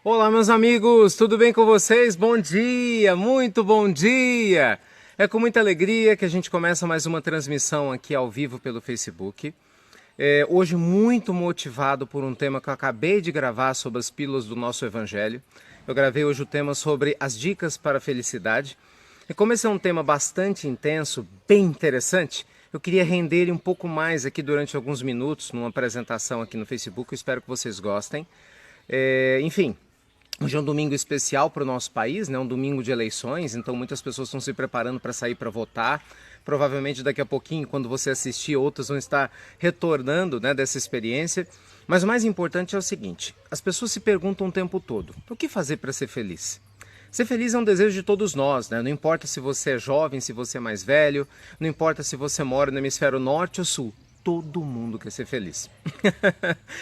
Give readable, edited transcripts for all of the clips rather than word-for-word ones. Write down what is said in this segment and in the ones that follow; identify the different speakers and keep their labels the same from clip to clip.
Speaker 1: Olá, meus amigos, tudo bem com vocês? Bom dia, muito bom dia! É com muita alegria que a gente começa mais uma transmissão aqui ao vivo pelo Facebook. Hoje muito motivado por um tema que eu acabei de gravar sobre as pílulas do nosso Evangelho. Eu gravei hoje o tema sobre as dicas para a felicidade. E como esse é um tema bastante intenso, bem interessante, eu queria render ele um pouco mais aqui durante alguns minutos numa apresentação aqui no Facebook. Eu espero que vocês gostem. Enfim, hoje é um domingo especial para o nosso país, né? Um domingo de eleições, então muitas pessoas estão se preparando para sair para votar. Provavelmente daqui a pouquinho, quando você assistir, outros vão estar retornando, né, dessa experiência. Mas o mais importante é o seguinte, as pessoas se perguntam o tempo todo, o que fazer para ser feliz? Ser feliz é um desejo de todos nós, né? Não importa se você é jovem, se você é mais velho, não importa se você mora no hemisfério norte ou sul. Todo mundo quer ser feliz.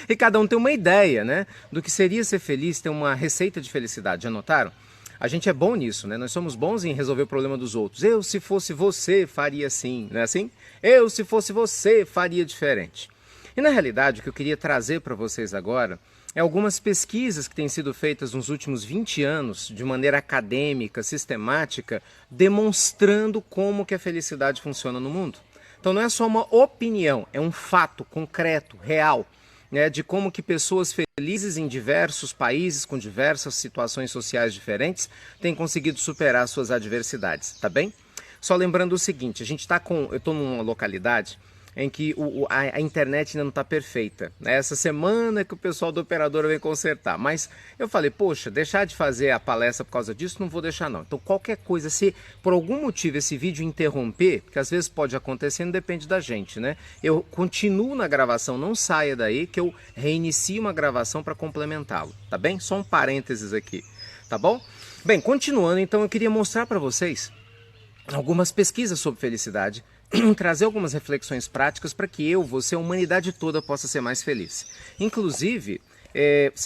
Speaker 1: E cada um tem uma ideia, né? Do que seria ser feliz, ter uma receita de felicidade. Já notaram? A gente é bom nisso, né? Nós somos bons em resolver o problema dos outros. Eu, se fosse você, faria assim, não é assim? Eu, se fosse você, faria diferente. E na realidade, o que eu queria trazer para vocês agora é algumas pesquisas que têm sido feitas nos últimos 20 anos, de maneira acadêmica, sistemática, demonstrando como que a felicidade funciona no mundo. Então não é só uma opinião, é um fato concreto, real, né, de como que pessoas felizes em diversos países, com diversas situações sociais diferentes, têm conseguido superar suas adversidades, tá bem? Só lembrando o seguinte, eu estou numa localidade em que a internet ainda não está perfeita. Essa semana que o pessoal do operador vem consertar. Mas eu falei, poxa, deixar de fazer a palestra por causa disso, não vou deixar não. Então qualquer coisa, se por algum motivo esse vídeo interromper, que às vezes pode acontecer, não depende da gente, né? Eu continuo na gravação, não saia daí, que eu reinicio uma gravação para complementá-lo, tá bem? Só um parênteses aqui, tá bom? Bem, continuando, então eu queria mostrar para vocês algumas pesquisas sobre felicidade, trazer algumas reflexões práticas para que eu, você, a humanidade toda possa ser mais feliz. Inclusive,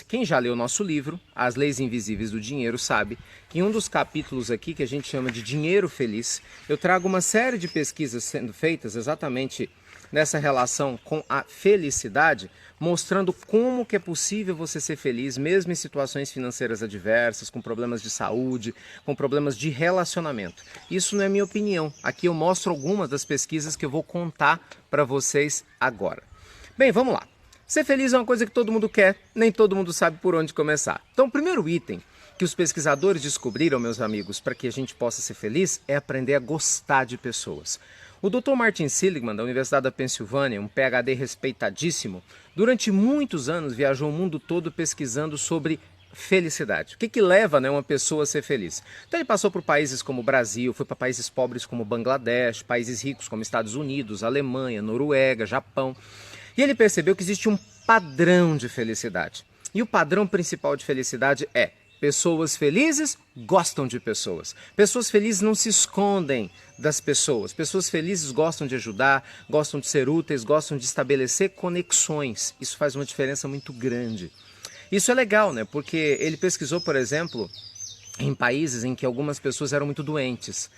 Speaker 1: quem já leu o nosso livro, As Leis Invisíveis do Dinheiro, sabe que em um dos capítulos aqui, que a gente chama de Dinheiro Feliz, eu trago uma série de pesquisas sendo feitas exatamente nessa relação com a felicidade, mostrando como que é possível você ser feliz mesmo em situações financeiras adversas, com problemas de saúde, com problemas de relacionamento. Isso não é minha opinião. Aqui eu mostro algumas das pesquisas que eu vou contar para vocês agora. Bem, vamos lá. Ser feliz é uma coisa que todo mundo quer, nem todo mundo sabe por onde começar. Então, o primeiro item que os pesquisadores descobriram, meus amigos, para que a gente possa ser feliz, é aprender a gostar de pessoas. O Dr. Martin Seligman, da Universidade da Pensilvânia, um PhD respeitadíssimo, durante muitos anos viajou o mundo todo pesquisando sobre felicidade. O que leva, né, uma pessoa a ser feliz? Então ele passou por países como o Brasil, foi para países pobres como Bangladesh, países ricos como Estados Unidos, Alemanha, Noruega, Japão. E ele percebeu que existe um padrão de felicidade. E o padrão principal de felicidade é: pessoas felizes gostam de pessoas. Pessoas felizes não se escondem das pessoas. Pessoas felizes gostam de ajudar, gostam de ser úteis, gostam de estabelecer conexões. Isso faz uma diferença muito grande. Isso é legal, né? Porque ele pesquisou, por exemplo, em países em que algumas pessoas eram muito doentes.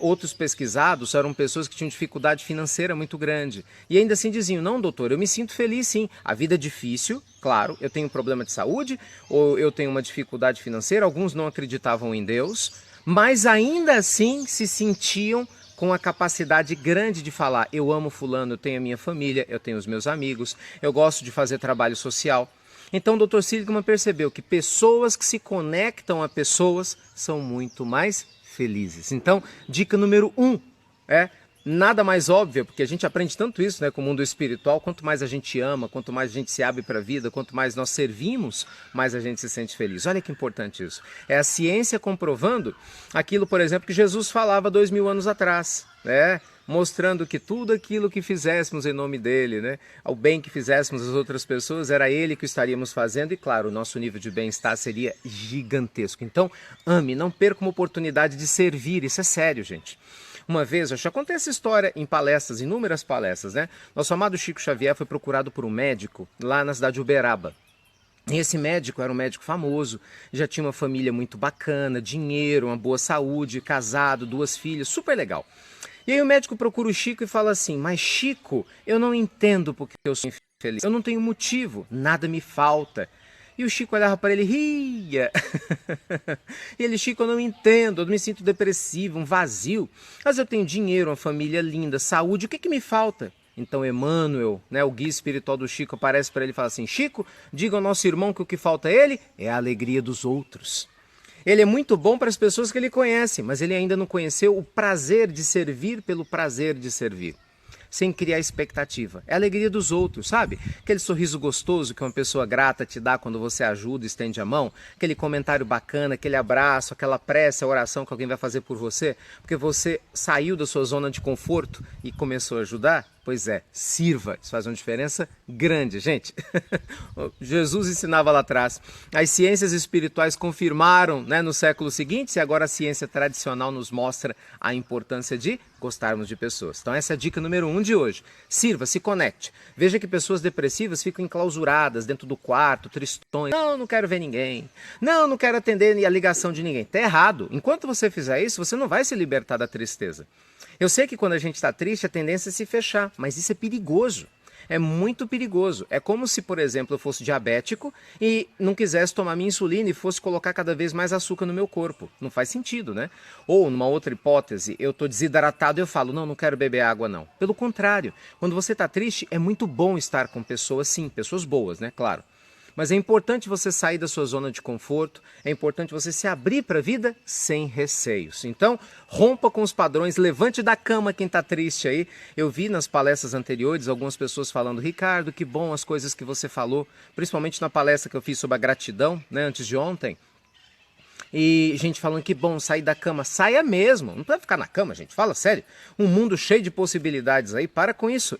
Speaker 1: Outros pesquisados eram pessoas que tinham dificuldade financeira muito grande. E ainda assim diziam, não, doutor, eu me sinto feliz sim. A vida é difícil, claro, eu tenho um problema de saúde, ou eu tenho uma dificuldade financeira, alguns não acreditavam em Deus, mas ainda assim se sentiam com a capacidade grande de falar, eu amo fulano, eu tenho a minha família, eu tenho os meus amigos, eu gosto de fazer trabalho social. Então o Dr. Seligman percebeu que pessoas que se conectam a pessoas são muito mais felizes. Então, dica número 1 é nada mais óbvio, porque a gente aprende tanto isso, né, com o mundo espiritual, quanto mais a gente ama, quanto mais a gente se abre para a vida, quanto mais nós servimos, mais a gente se sente feliz. Olha que importante isso. É a ciência comprovando aquilo, por exemplo, que Jesus falava 2000 anos atrás, né? Mostrando que tudo aquilo que fizéssemos em nome dele, né, o bem que fizéssemos às outras pessoas, era ele que o estaríamos fazendo e, claro, o nosso nível de bem-estar seria gigantesco. Então, ame, não perca uma oportunidade de servir, isso é sério, gente. Uma vez, eu já contei essa história em palestras, inúmeras palestras, né? Nosso amado Chico Xavier foi procurado por um médico lá na cidade de Uberaba. E esse médico era um médico famoso, já tinha uma família muito bacana, dinheiro, uma boa saúde, casado, 2 filhas, super legal. E aí o médico procura o Chico e fala assim, mas Chico, eu não entendo porque eu sou infeliz, eu não tenho motivo, nada me falta. E o Chico olhava para ele e ria. E ele, Chico, eu não entendo, eu me sinto depressivo, um vazio. Mas eu tenho dinheiro, uma família linda, saúde, o que que me falta? Então Emmanuel, né, o guia espiritual do Chico, aparece para ele e fala assim: Chico, diga ao nosso irmão que o que falta a ele é a alegria dos outros. Ele é muito bom para as pessoas que ele conhece, mas ele ainda não conheceu o prazer de servir pelo prazer de servir, sem criar expectativa. É a alegria dos outros, sabe? Aquele sorriso gostoso que uma pessoa grata te dá quando você ajuda, estende a mão, aquele comentário bacana, aquele abraço, aquela prece, a oração que alguém vai fazer por você, porque você saiu da sua zona de conforto e começou a ajudar. Pois é, sirva, isso faz uma diferença grande, gente. Jesus ensinava lá atrás. As ciências espirituais confirmaram, né, no século seguinte, e agora a ciência tradicional nos mostra a importância de gostarmos de pessoas. Então essa é a dica número 1 de hoje. Sirva, se conecte. Veja que pessoas depressivas ficam enclausuradas dentro do quarto, tristões. Não, não quero ver ninguém. Não, não quero atender a ligação de ninguém. Está errado. Enquanto você fizer isso, você não vai se libertar da tristeza. Eu sei que quando a gente está triste, a tendência é se fechar, mas isso é perigoso. É muito perigoso. É como se, por exemplo, eu fosse diabético e não quisesse tomar minha insulina e fosse colocar cada vez mais açúcar no meu corpo. Não faz sentido, né? Ou, numa outra hipótese, eu estou desidratado e eu falo, não, não quero beber água, não. Pelo contrário, quando você está triste, é muito bom estar com pessoas, sim, pessoas boas, né? Claro. Mas é importante você sair da sua zona de conforto, é importante você se abrir para a vida sem receios. Então, rompa com os padrões, levante da cama quem está triste aí. Eu vi nas palestras anteriores algumas pessoas falando, Ricardo, que bom as coisas que você falou, principalmente na palestra que eu fiz sobre a gratidão, né, antes de ontem. E gente falando que bom, sair da cama, saia mesmo, não precisa ficar na cama, gente, fala sério. Um mundo cheio de possibilidades aí, para com isso.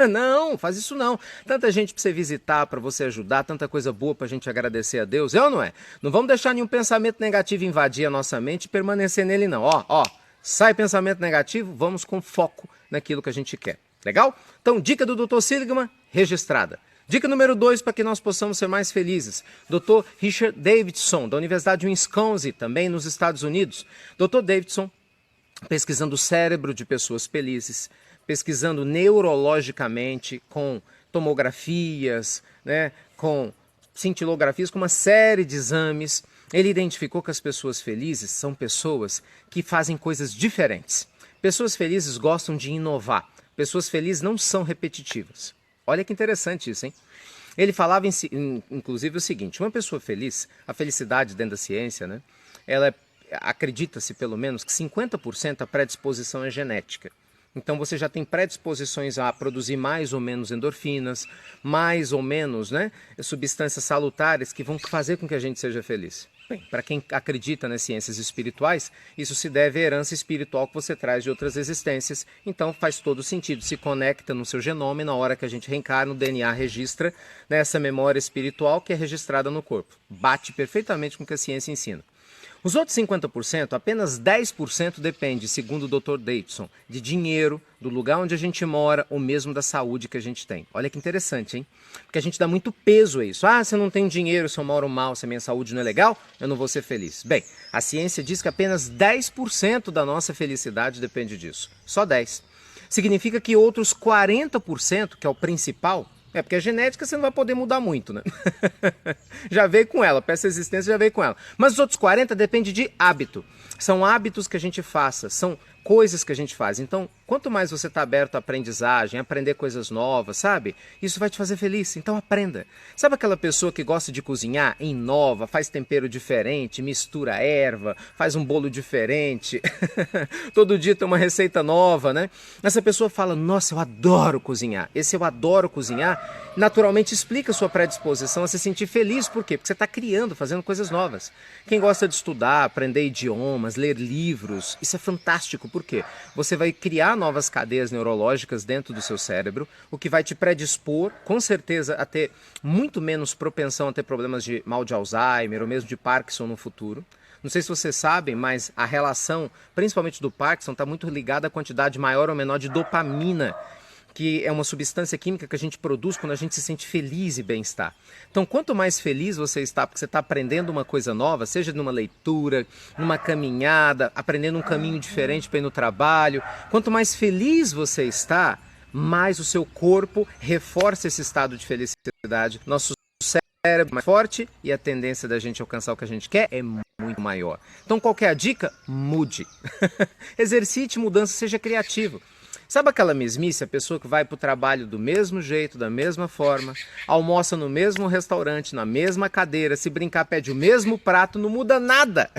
Speaker 1: Não, faz isso não. Tanta gente para você visitar, para você ajudar, tanta coisa boa para a gente agradecer a Deus, é ou não é? Não vamos deixar nenhum pensamento negativo invadir a nossa mente e permanecer nele não. Ó, sai pensamento negativo, vamos com foco naquilo que a gente quer. Legal? Então, dica do Dr. Seligman, registrada. Dica número 2 para que nós possamos ser mais felizes. Dr. Richard Davidson, da Universidade de Wisconsin, também nos Estados Unidos. Dr. Davidson, pesquisando o cérebro de pessoas felizes, pesquisando neurologicamente com tomografias, né, com cintilografias, com uma série de exames. Ele identificou que as pessoas felizes são pessoas que fazem coisas diferentes. Pessoas felizes gostam de inovar. Pessoas felizes não são repetitivas. Olha que interessante isso, hein? Ele falava, inclusive, o seguinte, uma pessoa feliz, a felicidade dentro da ciência, né? Ela acredita-se, pelo menos, que 50% a predisposição é genética. Então você já tem predisposições a produzir mais ou menos endorfinas, mais ou menos, né, substâncias salutares que vão fazer com que a gente seja feliz. Bem, para quem acredita nas ciências espirituais, isso se deve à herança espiritual que você traz de outras existências. Então faz todo sentido, se conecta no seu genoma e na hora que a gente reencarna, o DNA registra nessa memória espiritual que é registrada no corpo. Bate perfeitamente com o que a ciência ensina. Os outros 50%, apenas 10% depende, segundo o Dr. Davidson, de dinheiro, do lugar onde a gente mora ou mesmo da saúde que a gente tem. Olha que interessante, hein? Porque a gente dá muito peso a isso. Ah, se eu não tenho dinheiro, se eu moro mal, se a minha saúde não é legal, eu não vou ser feliz. Bem, a ciência diz que apenas 10% da nossa felicidade depende disso. Só 10%. Significa que outros 40%, que é o principal, é porque a genética você não vai poder mudar muito, né? Já veio com ela, peça existência já veio com ela. Mas os outros 40% depende de hábito. São hábitos que a gente faça, são coisas que a gente faz. Então, quanto mais você está aberto à aprendizagem, a aprender coisas novas, sabe? Isso vai te fazer feliz, então aprenda. Sabe aquela pessoa que gosta de cozinhar, inova, faz tempero diferente, mistura erva, faz um bolo diferente, todo dia tem uma receita nova, né? Essa pessoa fala, nossa, eu adoro cozinhar. Esse eu adoro cozinhar, naturalmente explica a sua predisposição a se sentir feliz. Por quê? Porque você está criando, fazendo coisas novas. Quem gosta de estudar, aprender idiomas, ler livros, isso é fantástico. Por quê? Você vai criar novas cadeias neurológicas dentro do seu cérebro, o que vai te predispor, com certeza, a ter muito menos propensão a ter problemas de mal de Alzheimer ou mesmo de Parkinson no futuro. Não sei se vocês sabem, mas a relação, principalmente do Parkinson, está muito ligada à quantidade maior ou menor de dopamina, que é uma substância química que a gente produz quando a gente se sente feliz e bem-estar. Então, quanto mais feliz você está, porque você está aprendendo uma coisa nova, seja numa leitura, numa caminhada, aprendendo um caminho diferente para ir no trabalho, quanto mais feliz você está, mais o seu corpo reforça esse estado de felicidade. Nosso cérebro mais forte e a tendência da gente alcançar o que a gente quer é muito maior. Então qual que é a dica? Mude. Exercite mudança, seja criativo. Sabe aquela mesmice, a pessoa que vai para o trabalho do mesmo jeito, da mesma forma, almoça no mesmo restaurante, na mesma cadeira, se brincar pede o mesmo prato, não muda nada.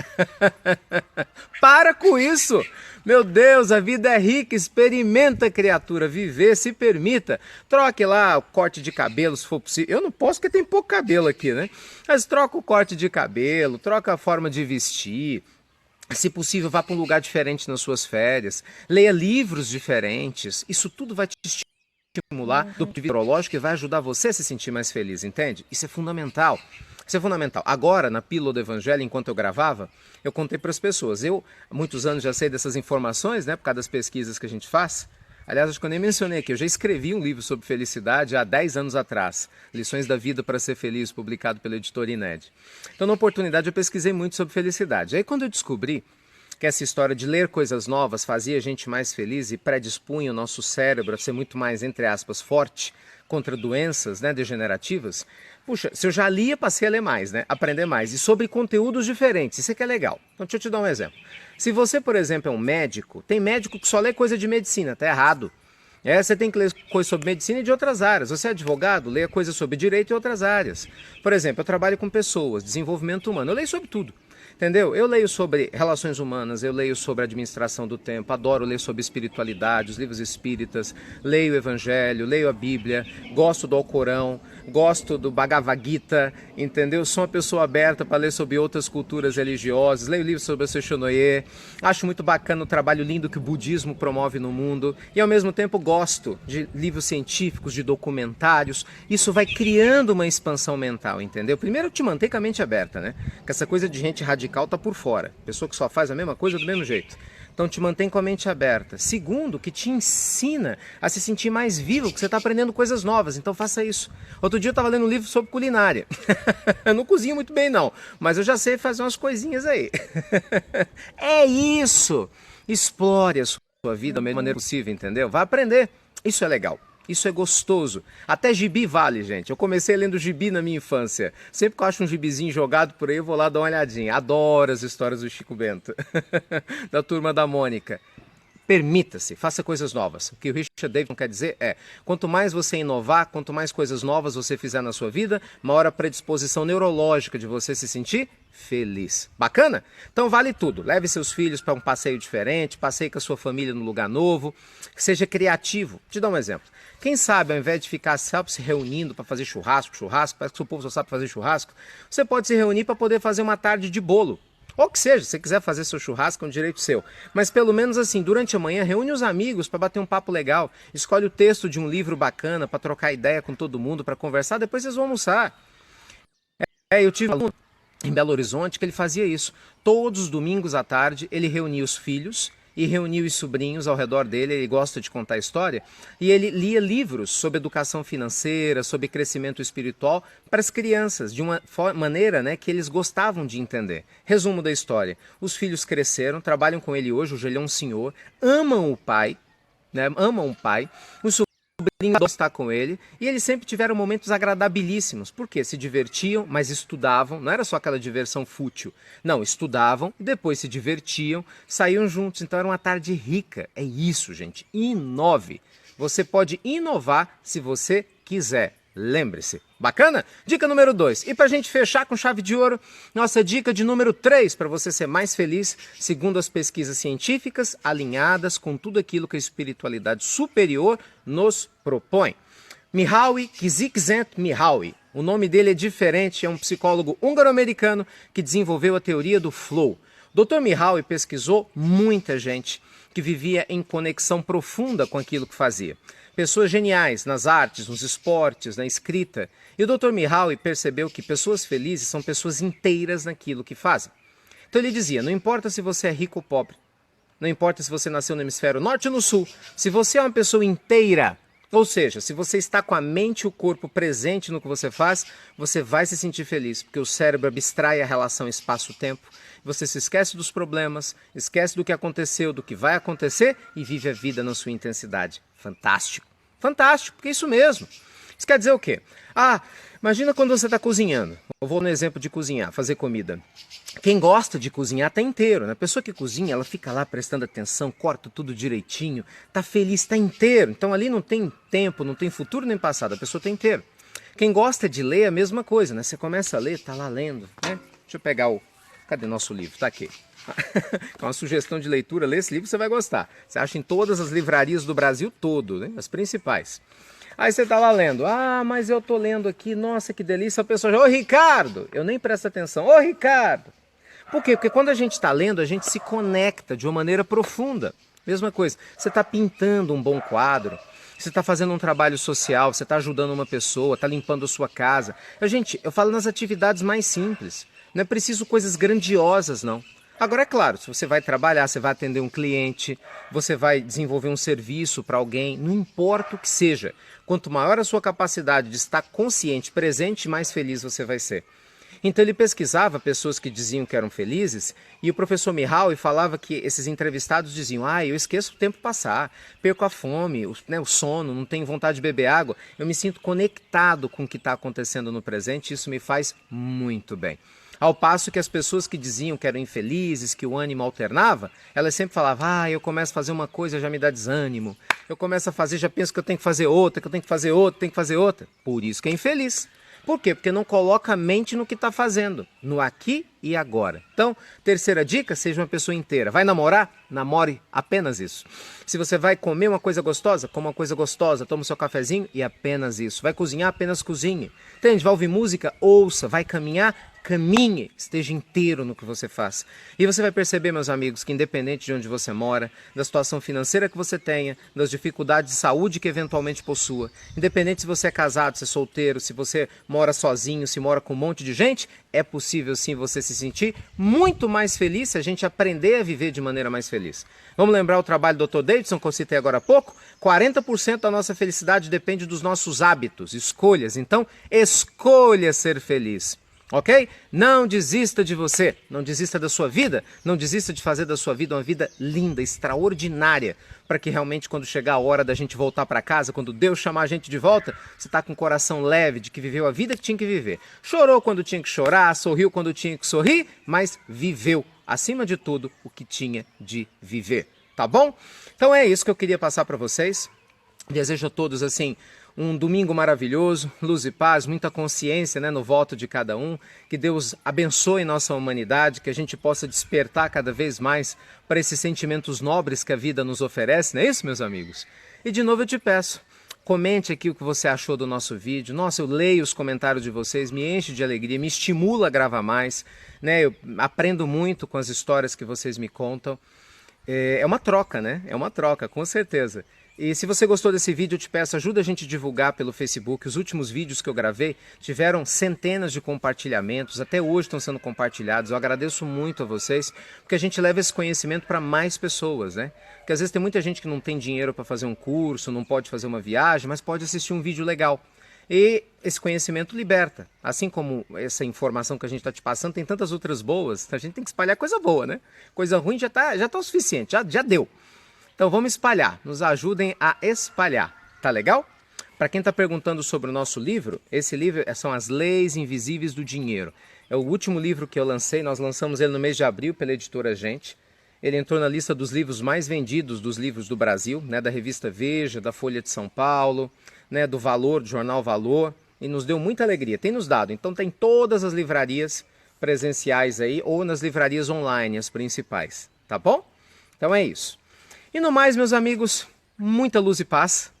Speaker 1: Para com isso! Meu Deus, a vida é rica, experimenta, criatura, viver, se permita. Troque lá o corte de cabelo, se for possível. Eu não posso porque tem pouco cabelo aqui, né? Mas troca o corte de cabelo, troca a forma de vestir. Se possível, vá para um lugar diferente nas suas férias. Leia livros diferentes. Isso tudo vai te estimular do ponto de vista neurológico e vai ajudar você a se sentir mais feliz, entende? Isso é fundamental. Isso é fundamental. Agora, na Pílula do Evangelho, enquanto eu gravava, eu contei para as pessoas. Eu, há muitos anos, já sei dessas informações, né, por causa das pesquisas que a gente faz. Aliás, acho que eu nem mencionei aqui, eu já escrevi um livro sobre felicidade há 10 anos atrás. Lições da Vida para Ser Feliz, publicado pela editora INED. Então, na oportunidade, eu pesquisei muito sobre felicidade. Aí, quando eu descobri que essa história de ler coisas novas fazia a gente mais feliz e predispunha o nosso cérebro a ser muito mais, entre aspas, forte contra doenças, né, degenerativas, puxa, se eu já lia, passei a ler mais, né, aprender mais, e sobre conteúdos diferentes, isso é que é legal. Então deixa eu te dar um exemplo. Se você, por exemplo, é um médico, tem médico que só lê coisa de medicina, tá errado. Você tem que ler coisas sobre medicina e de outras áreas. Você é advogado, leia coisas sobre direito e outras áreas. Por exemplo, eu trabalho com pessoas, desenvolvimento humano, eu leio sobre tudo. Entendeu? Eu leio sobre relações humanas, eu leio sobre administração do tempo, adoro ler sobre espiritualidade, os livros espíritas, leio o Evangelho, leio a Bíblia, gosto do Alcorão, gosto do Bhagavad Gita, entendeu? Sou uma pessoa aberta para ler sobre outras culturas religiosas, leio livros sobre a Seishonoye, acho muito bacana o trabalho lindo que o budismo promove no mundo e ao mesmo tempo gosto de livros científicos, de documentários. Isso vai criando uma expansão mental, entendeu? Primeiro te mantém com a mente aberta, né? Que essa coisa de gente radical tá por fora, pessoa que só faz a mesma coisa do mesmo jeito. Então te mantém com a mente aberta. Segundo, que te ensina a se sentir mais vivo, porque você está aprendendo coisas novas, então faça isso. Outro dia eu estava lendo um livro sobre culinária. Eu não cozinho muito bem não, mas eu já sei fazer umas coisinhas aí. É isso! Explore a sua vida da melhor maneira possível, entendeu? Vai aprender. Isso é legal. Isso é gostoso. Até gibi vale, gente. Eu comecei lendo gibi na minha infância. Sempre que eu acho um gibizinho jogado por aí, eu vou lá dar uma olhadinha. Adoro as histórias do Chico Bento. Da Turma da Mônica. Permita-se, faça coisas novas. O que o Richard Davidson quer dizer é, quanto mais você inovar, quanto mais coisas novas você fizer na sua vida, maior a predisposição neurológica de você se sentir feliz. Bacana? Então vale tudo. Leve seus filhos para um passeio diferente, passeie com a sua família num lugar novo, que seja criativo. Vou te dar um exemplo. Quem sabe, ao invés de ficar se reunindo para fazer churrasco, parece que o povo só sabe fazer churrasco, você pode se reunir para poder fazer uma tarde de bolo. Ou que seja, se você quiser fazer seu churrasco, é um direito seu. Mas pelo menos assim, durante a manhã, reúne os amigos para bater um papo legal. Escolhe o texto de um livro bacana para trocar ideia com todo mundo, para conversar, depois vocês vão almoçar. Eu tive um aluno em Belo Horizonte que ele fazia isso. Todos os domingos à tarde, ele reunia os filhos e reunia os sobrinhos ao redor dele, ele gosta de contar história, e ele lia livros sobre educação financeira, sobre crescimento espiritual para as crianças, de uma maneira, né, que eles gostavam de entender. Resumo da história, os filhos cresceram, trabalham com ele hoje é um senhor, amam o pai, né, amam o pai, os sobrinhos estar com ele, e eles sempre tiveram momentos agradabilíssimos, porque se divertiam, mas estudavam, não era só aquela diversão fútil, não, estudavam, e depois se divertiam, saíam juntos, então era uma tarde rica, é isso, gente, inove, você pode inovar se você quiser, lembre-se, bacana? Dica número 2, e pra gente fechar com chave de ouro, nossa dica de número 3, para você ser mais feliz, segundo as pesquisas científicas, alinhadas com tudo aquilo que a espiritualidade superior nos propõe. Mihaly Csikszentmihalyi, o nome dele é diferente, é um psicólogo húngaro-americano que desenvolveu a teoria do flow. Dr. Mihaly pesquisou muita gente que vivia em conexão profunda com aquilo que fazia. Pessoas geniais nas artes, nos esportes, na escrita. E o Dr. Mihaly percebeu que pessoas felizes são pessoas inteiras naquilo que fazem. Então ele dizia, não importa se você é rico ou pobre, não importa se você nasceu no hemisfério norte ou no sul, se você é uma pessoa inteira, ou seja, se você está com a mente e o corpo presente no que você faz, você vai se sentir feliz, porque o cérebro abstrai a relação espaço-tempo, você se esquece dos problemas, esquece do que aconteceu, do que vai acontecer e vive a vida na sua intensidade. Fantástico. Fantástico, porque é isso mesmo. Isso quer dizer o quê? Ah, imagina quando você está cozinhando. Eu vou no exemplo de cozinhar, fazer comida. Quem gosta de cozinhar tá inteiro, né? A pessoa que cozinha, ela fica lá prestando atenção, corta tudo direitinho, tá feliz, tá inteiro. Então ali não tem tempo, não tem futuro nem passado, a pessoa tá inteiro. Quem gosta de ler é a mesma coisa, né? Você começa a ler, tá lá lendo, né? Deixa eu pegar o... Cadê nosso livro? Tá aqui. É uma sugestão de leitura, lê esse livro, você vai gostar. Você acha em todas as livrarias do Brasil todo, né? As principais. Aí você tá lá lendo, ah, mas eu tô lendo aqui, nossa, que delícia. A pessoa já, ô Ricardo, eu nem presto atenção, ô Ricardo. Por quê? Porque quando a gente está lendo, a gente se conecta de uma maneira profunda. Mesma coisa, você está pintando um bom quadro, você está fazendo um trabalho social, você está ajudando uma pessoa, está limpando a sua casa. Gente, eu falo nas atividades mais simples. Não é preciso coisas grandiosas, não. Agora, é claro, se você vai trabalhar, você vai atender um cliente, você vai desenvolver um serviço para alguém, não importa o que seja. Quanto maior a sua capacidade de estar consciente, presente, mais feliz você vai ser. Então ele pesquisava pessoas que diziam que eram felizes e o professor Mihaly falava que esses entrevistados diziam, ah, eu esqueço o tempo passar, perco a fome, o sono, não tenho vontade de beber água, eu me sinto conectado com o que está acontecendo no presente e isso me faz muito bem. Ao passo que as pessoas que diziam que eram infelizes, que o ânimo alternava, elas sempre falavam, ah, eu começo a fazer uma coisa, já me dá desânimo, eu começo a fazer, já penso que eu tenho que fazer outra, que eu tenho que fazer outra, tenho que fazer outra. Por isso que é infeliz. Por quê? Porque não coloca a mente no que está fazendo, no aqui e agora. Então, terceira dica, seja uma pessoa inteira. Vai namorar? Namore apenas isso. Se você vai comer uma coisa gostosa, coma uma coisa gostosa, toma o seu cafezinho e apenas isso. Vai cozinhar? Apenas cozinhe. Entende? Vai ouvir música? Ouça. Vai caminhar? Caminhe, esteja inteiro no que você faz. E você vai perceber, meus amigos, que independente de onde você mora, da situação financeira que você tenha, das dificuldades de saúde que eventualmente possua, independente se você é casado, se é solteiro, se você mora sozinho, se mora com um monte de gente, é possível sim você se sentir muito mais feliz se a gente aprender a viver de maneira mais feliz. Vamos lembrar o trabalho do Dr. Davidson que eu citei agora há pouco? 40% da nossa felicidade depende dos nossos hábitos, escolhas. Então, escolha ser feliz. Ok? Não desista de você, não desista da sua vida, não desista de fazer da sua vida uma vida linda, extraordinária, para que realmente quando chegar a hora da gente voltar para casa, quando Deus chamar a gente de volta, você está com o coração leve de que viveu a vida que tinha que viver. Chorou quando tinha que chorar, sorriu quando tinha que sorrir, mas viveu, acima de tudo, o que tinha de viver. Tá bom? Então é isso que eu queria passar para vocês. Desejo a todos, assim, um domingo maravilhoso, luz e paz, muita consciência, né, no voto de cada um. Que Deus abençoe nossa humanidade, que a gente possa despertar cada vez mais para esses sentimentos nobres que a vida nos oferece, não é isso, meus amigos? E de novo eu te peço, comente aqui o que você achou do nosso vídeo. Nossa, eu leio os comentários de vocês, me enche de alegria, me estimula a gravar mais, né? Eu aprendo muito com as histórias que vocês me contam. É uma troca, né? É uma troca, com certeza. E se você gostou desse vídeo, eu te peço, ajuda a gente a divulgar pelo Facebook. Os últimos vídeos que eu gravei tiveram centenas de compartilhamentos, até hoje estão sendo compartilhados. Eu agradeço muito a vocês, porque a gente leva esse conhecimento para mais pessoas, né? Porque às vezes tem muita gente que não tem dinheiro para fazer um curso, não pode fazer uma viagem, mas pode assistir um vídeo legal. E esse conhecimento liberta. Assim como essa informação que a gente está te passando, tem tantas outras boas, a gente tem que espalhar coisa boa, né? Coisa ruim já tá o suficiente, já deu. Então vamos espalhar, nos ajudem a espalhar, tá legal? Para quem está perguntando sobre o nosso livro, esse livro são As Leis Invisíveis do Dinheiro. É o último livro que eu lancei, nós lançamos ele no mês de abril pela editora Gente. Ele entrou na lista dos livros mais vendidos dos livros do Brasil, né, da revista Veja, da Folha de São Paulo, né, do Valor, do jornal Valor, e nos deu muita alegria, tem nos dado. Então tem todas as livrarias presenciais aí, ou nas livrarias online, as principais, tá bom? Então é isso. E no mais, meus amigos, muita luz e paz.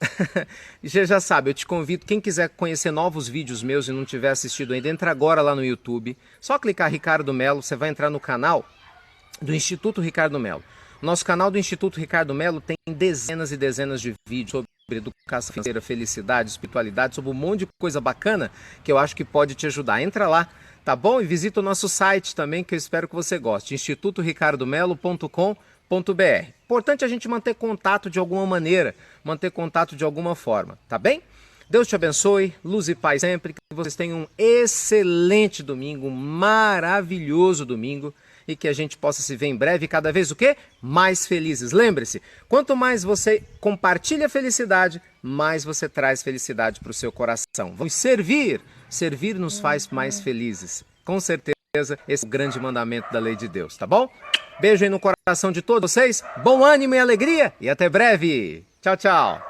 Speaker 1: Já sabe, eu te convido, quem quiser conhecer novos vídeos meus e não tiver assistido ainda, entra agora lá no YouTube. Só clicar Ricardo Melo, você vai entrar no canal do Instituto Ricardo Melo. Nosso canal do Instituto Ricardo Melo tem dezenas e dezenas de vídeos sobre educação financeira, felicidade, espiritualidade, sobre um monte de coisa bacana que eu acho que pode te ajudar. Entra lá, tá bom? E visita o nosso site também, que eu espero que você goste, institutoricardomelo.com.br. Importante a gente manter contato de alguma maneira, manter contato de alguma forma, tá bem? Deus te abençoe, luz e paz sempre, que vocês tenham um excelente domingo, um maravilhoso domingo e que a gente possa se ver em breve cada vez o quê? Mais felizes. Lembre-se, quanto mais você compartilha a felicidade, mais você traz felicidade para o seu coração. Vamos servir. Servir nos faz mais felizes. Com certeza, esse é o grande mandamento da lei de Deus, tá bom? Beijo aí no coração de todos vocês, bom ânimo e alegria e até breve. Tchau, tchau.